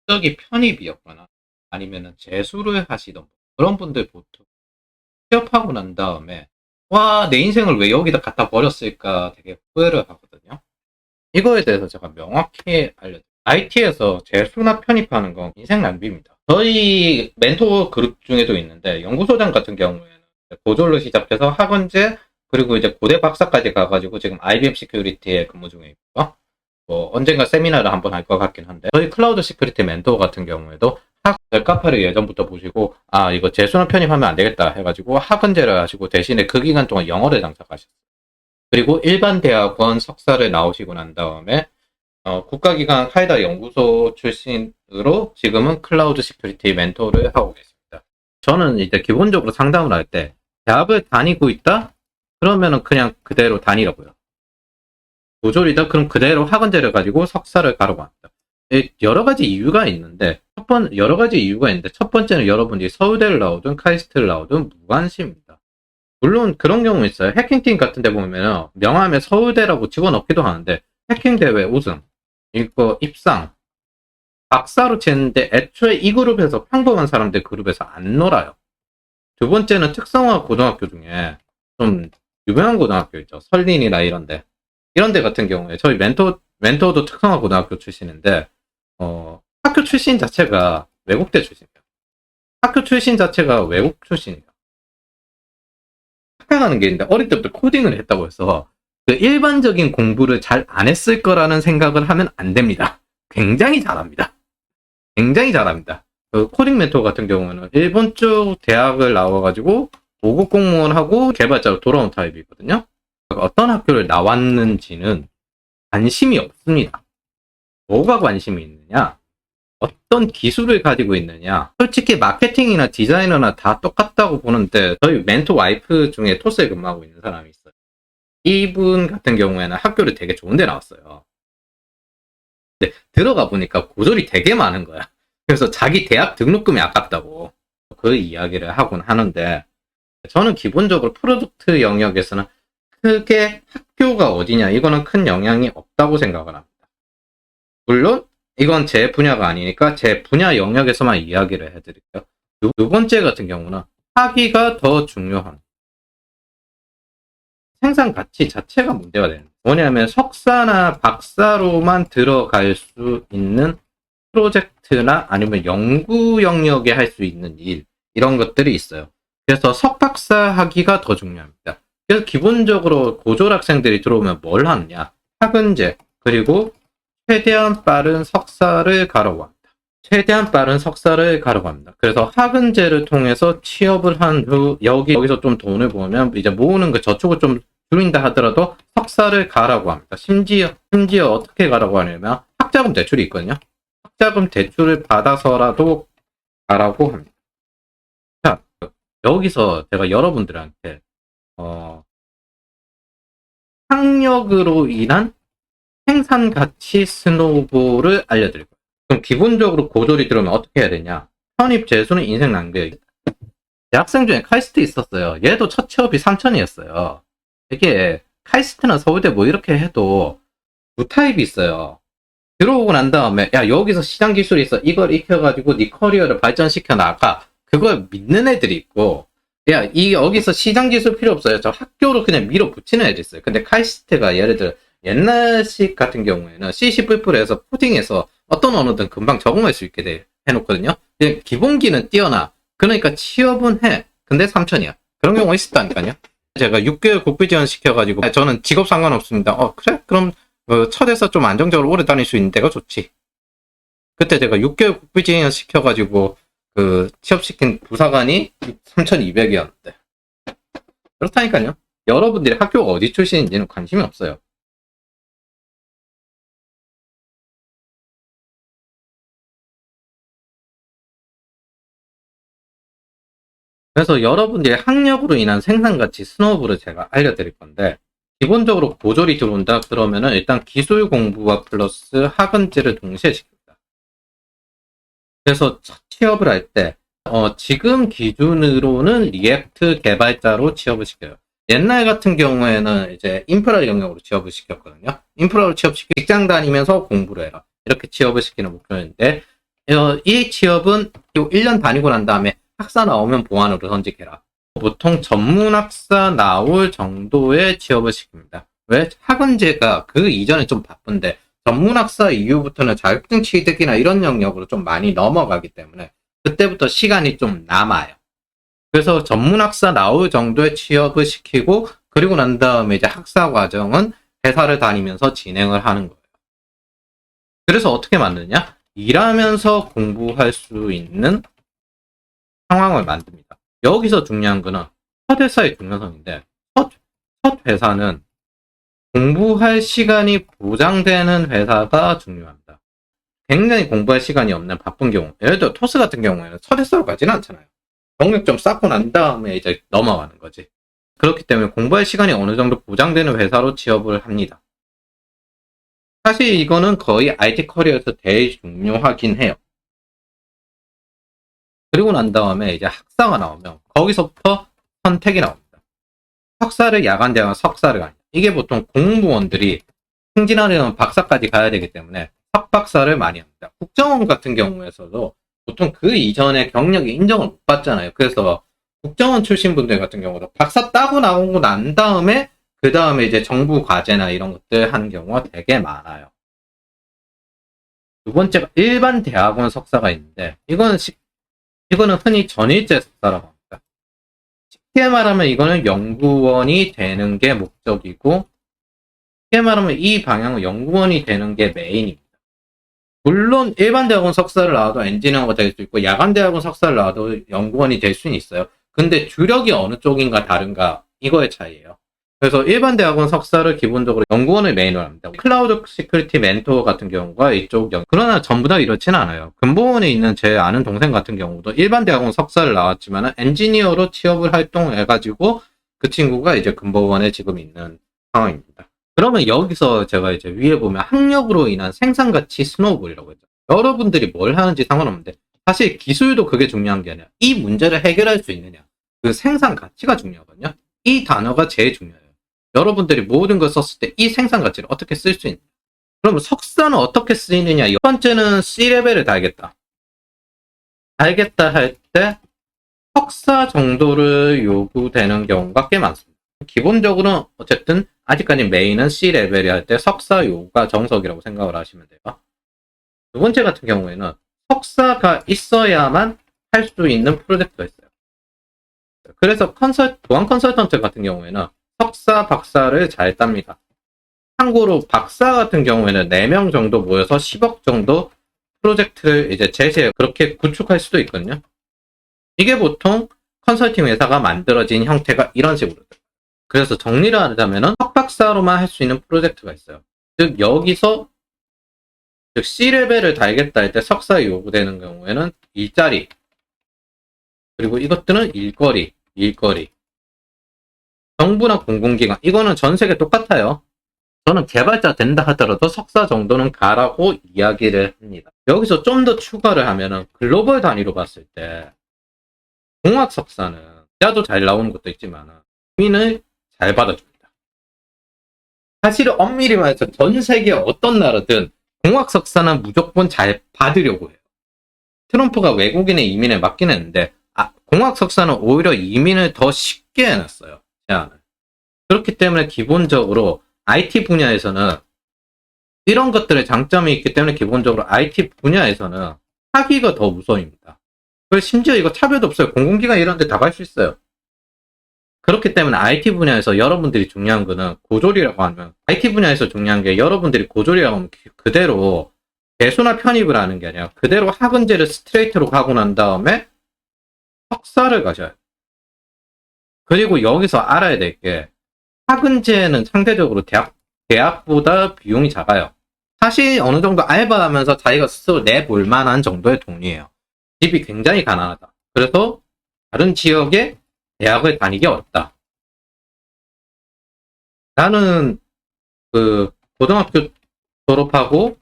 목적이 편입이었거나 아니면은 재수를 하시던 그런 분들 보통 취업하고 난 다음에 와, 내 인생을 왜 여기다 갖다 버렸을까 되게 후회를 하거든요. 이거에 대해서 제가 명확히 알려드릴게요. IT에서 재수나 편입하는 건 인생 낭비입니다. 저희 멘토 그룹 중에도 있는데 연구소장 같은 경우에는 고졸로 시작해서 학원제 그리고 이제 고대 박사까지 가가지고 지금 IBM 시큐리티에 근무 중에 있고요. 뭐 언젠가 세미나를 한번 할 것 같긴 한데 저희 클라우드 시큐리티 멘토 같은 경우에도 웹카페를 예전부터 보시고 아 이거 재수나 편입하면 안 되겠다 해가지고 학원제를 하시고 대신에 그 기간 동안 영어를 장착하셨어요. 그리고 일반 대학원 석사를 나오시고 난 다음에 국가기관 카이다 연구소 출신으로 지금은 클라우드 시큐리티 멘토를 하고 계십니다. 저는 이제 기본적으로 상담을 할 때 대학을 다니고 있다? 그러면은 그냥 그대로 다니라고요. 고졸이다? 그럼 그대로 학원제를 가지고 석사를 가라고 합니다. 여러 가지 이유가 있는데 여러 가지 이유가 있는데 첫 번째는 여러분이 서울대를 나오든 카이스트를 나오든 무관심입니다. 물론 그런 경우 있어요. 해킹팀 같은 데 보면 명함에 서울대라고 집어넣기도 하는데 해킹대회 우승, 이거 입상, 박사로 쳤는데 애초에 이 그룹에서 평범한 사람들 그룹에서 안 놀아요. 두 번째는 특성화 고등학교 중에 좀 유명한 고등학교 있죠. 설린이나 이런데 같은 경우에 저희 멘토도 특성화 고등학교 출신인데 학교 출신 자체가 외국대 출신이에요. 학교 출신 자체가 외국 출신이에요. 착각하는 게 있는데 어릴 때부터 코딩을 했다고 해서 그 일반적인 공부를 잘 안 했을 거라는 생각을 하면 안 됩니다. 굉장히 잘합니다. 굉장히 잘합니다. 그 코딩 멘토 같은 경우는 일본 쪽 대학을 나와가지고 5급 공무원하고 개발자로 돌아온 타입이거든요. 어떤 학교를 나왔는지는 관심이 없습니다. 뭐가 관심이 있느냐? 어떤 기술을 가지고 있느냐? 솔직히 마케팅이나 디자이너나 다 똑같다고 보는데 저희 멘토 와이프 중에 토스에 근무하고 있는 사람이 있어요. 이분 같은 경우에는 학교를 되게 좋은 데 나왔어요. 근데 들어가 보니까 고졸이 되게 많은 거야. 그래서 자기 대학 등록금이 아깝다고 그 이야기를 하곤 하는데 저는 기본적으로 프로덕트 영역에서는 크게 학교가 어디냐 이거는 큰 영향이 없다고 생각을 합니다. 물론 이건 제 분야가 아니니까 제 분야 영역에서만 이야기를 해드릴게요. 두 번째 같은 경우는 학위가 더 중요한 생산 가치 자체가 문제가 되는 거예요. 뭐냐면 석사나 박사로만 들어갈 수 있는 프로젝트나 아니면 연구 영역에 할 수 있는 일 이런 것들이 있어요. 그래서 석박사 학위가 더 중요합니다. 그래서 기본적으로 고졸 학생들이 들어오면 뭘 하느냐? 학은제 그리고 최대한 빠른 석사를 가라고 합니다. 최대한 빠른 석사를 가라고 합니다. 그래서 학은제를 통해서 취업을 한 후 여기서 좀 돈을 모으면 이제 모으는 그 저축을 좀 줄인다 하더라도 석사를 가라고 합니다. 심지어 어떻게 가라고 하냐면 학자금 대출이 있거든요. 학자금 대출을 받아서라도 가라고 합니다. 자, 여기서 제가 여러분들한테 학력으로 인한 생산 가치 스노우볼을 알려드릴 거예요. 그럼 기본적으로 고졸이 들어오면 어떻게 해야 되냐? 편입 재수는 인생 낭비예요. 대학생 중에 카이스트 있었어요. 얘도 첫 취업이 3천이었어요. 이게 카이스트나 서울대 뭐 이렇게 해도 두 타입이 있어요. 들어오고 난 다음에 야 여기서 시장 기술이 있어 이걸 익혀가지고 네 커리어를 발전시켜 나가 그걸 믿는 애들이 있고 야 여기서 시장 기술 필요 없어요. 저 학교로 그냥 밀어붙이는 애들이 있어요. 근데 카이스트가 예를 들어 옛날식 같은 경우에는 C++ 해서 코딩해서 어떤 언어든 금방 적응할 수 있게 해놓거든요. 기본기는 뛰어나. 그러니까 취업은 해. 근데 3천이야. 그런 경우가 있었다니까요. 제가 6개월 국비 지원 시켜가지고 저는 직업 상관없습니다. 그래? 그럼 첫 회사 좀 안정적으로 오래 다닐 수 있는 데가 좋지. 그때 제가 6개월 국비 지원 시켜가지고 취업시킨 부사관이 3,200이었는데 그렇다니까요. 여러분들이 학교가 어디 출신인지는 관심이 없어요. 그래서 여러분들의 학력으로 인한 생산가치 스노우볼을 제가 알려드릴 건데 기본적으로 고졸이 들어온다 그러면은 일단 기술 공부와 플러스 학원제를 동시에 시킵니다. 그래서 첫 취업을 할 때 지금 기준으로는 리액트 개발자로 취업을 시켜요. 옛날 같은 경우에는 이제 인프라 영역으로 취업을 시켰거든요. 인프라로 취업시키고 직장 다니면서 공부를 해라. 이렇게 취업을 시키는 목표인데 이 취업은 1년 다니고 난 다음에 학사 나오면 보안으로 선직해라. 보통 전문학사 나올 정도의 취업을 시킵니다. 왜? 학원제가 그 이전에 좀 바쁜데 전문학사 이후부터는 자격증 취득이나 이런 영역으로 좀 많이 넘어가기 때문에 그때부터 시간이 좀 남아요. 그래서 전문학사 나올 정도의 취업을 시키고 그리고 난 다음에 이제 학사 과정은 회사를 다니면서 진행을 하는 거예요. 그래서 어떻게 만드냐? 일하면서 공부할 수 있는 상황을 만듭니다. 여기서 중요한 거는 첫 회사의 중요성인데 첫 회사는 공부할 시간이 보장되는 회사가 중요합니다. 굉장히 공부할 시간이 없는 바쁜 경우, 예를 들어 토스 같은 경우에는 첫 회사로 가지는 않잖아요. 경력좀 쌓고 난 다음에 이제 넘어가는 거지. 그렇기 때문에 공부할 시간이 어느 정도 보장되는 회사로 취업을 합니다. 사실 이거는 거의 IT 커리어에서 제일 중요하긴 해요. 그리고 난 다음에 이제 학사가 나오면 거기서부터 선택이 나옵니다. 석사를 야간대학원 석사를 가냐. 이게 보통 공무원들이 승진하려면 박사까지 가야 되기 때문에 석박사를 많이 합니다. 국정원 같은 경우에서도 보통 그 이전에 경력이 인정을 못 받잖아요. 그래서 국정원 출신 분들 같은 경우도 박사 따고 나오고 난 다음에 그 다음에 이제 정부 과제나 이런 것들 하는 경우가 되게 많아요. 두 번째가 일반 대학원 석사가 있는데 이거는 흔히 전일제 석사라고 합니다. 쉽게 말하면 이거는 연구원이 되는 게 목적이고 쉽게 말하면 이 방향은 연구원이 되는 게 메인입니다. 물론 일반 대학원 석사를 나와도 엔지니어가 될 수 있고 야간 대학원 석사를 나와도 연구원이 될 수는 있어요. 근데 주력이 어느 쪽인가 다른가 이거의 차이예요. 그래서 일반 대학원 석사를 기본적으로 연구원을 메인으로 합니다. 클라우드 시큐리티 멘토 같은 경우가 이쪽 그러나 전부 다 이렇지는 않아요. 금보원에 있는 제 아는 동생 같은 경우도 일반 대학원 석사를 나왔지만 엔지니어로 취업을 활동해가지고 그 친구가 이제 금보원에 지금 있는 상황입니다. 그러면 여기서 제가 이제 위에 보면 학력으로 인한 생산가치 스노우볼이라고 했죠. 여러분들이 뭘 하는지 상관없는데 사실 기술도 그게 중요한 게 아니라 이 문제를 해결할 수 있느냐 그 생산가치가 중요하거든요. 이 단어가 제일 중요해요. 여러분들이 모든 걸 썼을 때 이 생산가치를 어떻게 쓸 수 있느냐. 그러면 석사는 어떻게 쓰이느냐. 첫 번째는 C레벨을 달겠다. 달겠다 할 때 석사 정도를 요구되는 경우가 꽤 많습니다. 기본적으로는 어쨌든 아직까지 메인은 C레벨이 할 때 석사 요가 정석이라고 생각을 하시면 돼요. 두 번째 같은 경우에는 석사가 있어야만 할 수 있는 프로젝트가 있어요. 그래서 보안 컨설턴트 같은 경우에는 석사, 박사를 잘 땁니다. 참고로 박사 같은 경우에는 4명 정도 모여서 10억 정도 프로젝트를 이제 제시해 그렇게 구축할 수도 있거든요. 이게 보통 컨설팅 회사가 만들어진 형태가 이런 식으로 돼요. 그래서 정리를 하자면은 석박사로만 할 수 있는 프로젝트가 있어요. 즉 여기서 C레벨을 달겠다 할 때 석사 요구되는 경우에는 일자리 그리고 이것들은 일거리 정부나 공공기관 이거는 전 세계 똑같아요. 저는 개발자 된다 하더라도 석사 정도는 가라고 이야기를 합니다. 여기서 좀 더 추가를 하면은 글로벌 단위로 봤을 때 공학 석사는 야도 잘 나오는 것도 있지만 민을 잘 받아줍니다. 사실은 엄밀히 말해서 전 세계 어떤 나라든 공학 석사는 무조건 잘 받으려고 해요. 트럼프가 외국인의 이민을 막긴 했는데 공학 석사는 오히려 이민을 더 쉽게 해놨어요. 제한을. 그렇기 때문에 기본적으로 IT 분야에서는 이런 것들의 장점이 있기 때문에 기본적으로 IT 분야에서는 하기가 더 우선입니다. 그리고 심지어 이거 차별도 없어요. 공공기관 이런 데 다 갈 수 있어요. 그렇기 때문에 IT 분야에서 여러분들이 중요한 거는 고졸이라고 하면 IT 분야에서 중요한 게 여러분들이 고졸이라고 하면 그대로 배수나 편입을 하는 게 아니라 그대로 학원제를 스트레이트로 가고 난 다음에 석사를 가셔야 돼요. 그리고 여기서 알아야 될 게 학은제는 상대적으로 대학보다 비용이 작아요. 사실 어느 정도 알바하면서 자기가 스스로 내볼 만한 정도의 돈이에요. 집이 굉장히 가난하다. 그래서 다른 지역에 대학을 다니기 어렵다. 나는 고등학교 졸업하고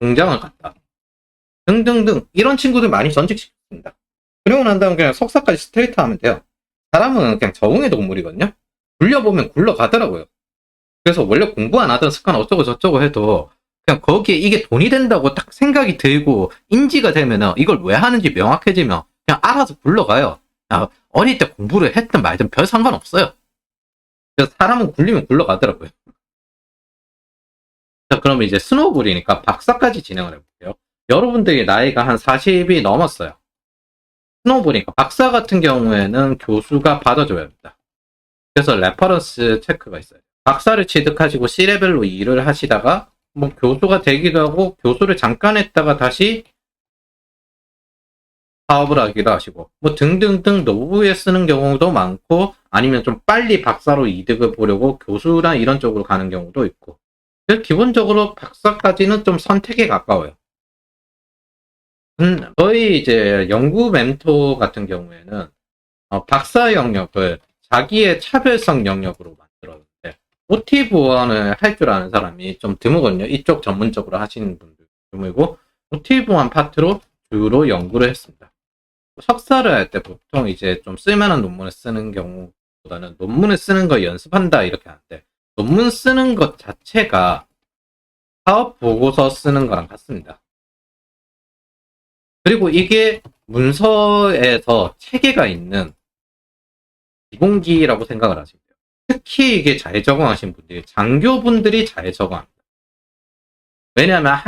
공장을 갔다. 등등등 이런 친구들 많이 전직시킵니다. 그리고 난 다음 그냥 석사까지 스트레이트 하면 돼요. 사람은 그냥 적응의 동물이거든요. 굴려보면 굴러가더라고요. 그래서 원래 공부 안 하던 습관 어쩌고 저쩌고 해도 그냥 거기에 이게 돈이 된다고 딱 생각이 들고 인지가 되면은 이걸 왜 하는지 명확해지면 그냥 알아서 굴러가요. 어릴 때 공부를 했든 말든 별 상관없어요. 그래서 사람은 굴리면 굴러가더라고요. 자, 그러면 이제 스노우볼이니까 박사까지 진행을 해볼게요. 여러분들이 나이가 한 40이 넘었어요. 스노우볼이니까 박사 같은 경우에는 교수가 받아줘야 합니다. 그래서 레퍼런스 체크가 있어요. 박사를 취득하시고 C레벨로 일을 하시다가 뭐 교수가 되기도 하고 교수를 잠깐 했다가 다시 사업을 하기도 하시고 뭐 등등등 노후에 쓰는 경우도 많고 아니면 좀 빨리 박사로 이득을 보려고 교수나 이런 쪽으로 가는 경우도 있고 기본적으로 박사까지는 좀 선택에 가까워요. 저희 이제 연구 멘토 같은 경우에는 박사 영역을 자기의 차별성 영역으로 만들었는데 OT 보안을 할 줄 아는 사람이 좀 드물거든요. 이쪽 전문적으로 하시는 분들 드물고 OT 보안 파트로 주로 연구를 했습니다. 석사를 할 때 보통 이제 좀 쓸만한 논문을 쓰는 경우보다는 논문을 쓰는 거 연습한다 이렇게 하는데 논문 쓰는 것 자체가 사업 보고서 쓰는 거랑 같습니다. 그리고 이게 문서에서 체계가 있는 기본기라고 생각을 하시면 돼요. 특히 이게 잘 적응하신 분들이 장교분들이 잘 적응합니다. 왜냐하면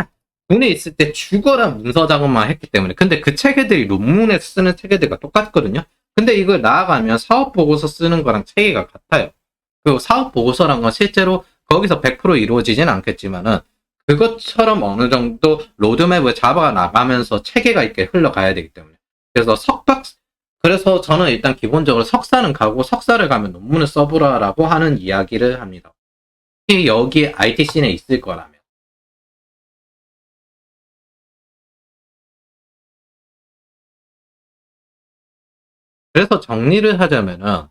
군에 있을 때 죽어라 문서 작업만 했기 때문에. 근데 그 체계들이 논문에 쓰는 체계들과 똑같거든요. 근데 이걸 나아가면 사업 보고서 쓰는 거랑 체계가 같아요. 그리고 사업 보고서란 건 실제로 거기서 100% 이루어지진 않겠지만은 그것처럼 어느 정도 로드맵을 잡아 나가면서 체계가 있게 흘러가야 되기 때문에. 그래서 저는 일단 기본적으로 석사는 가고 석사를 가면 논문을 써보라라고 하는 이야기를 합니다. 특히 여기 IT씬에 있을 거라면. 그래서 정리를 하자면은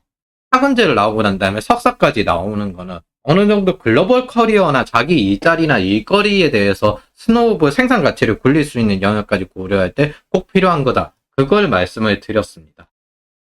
학원제를 나오고 난 다음에 석사까지 나오는 거는 어느 정도 글로벌 커리어나 자기 일자리나 일거리에 대해서 스노우볼 생산 가치를 굴릴 수 있는 영역까지 고려할 때 꼭 필요한 거다. 그걸 말씀을 드렸습니다.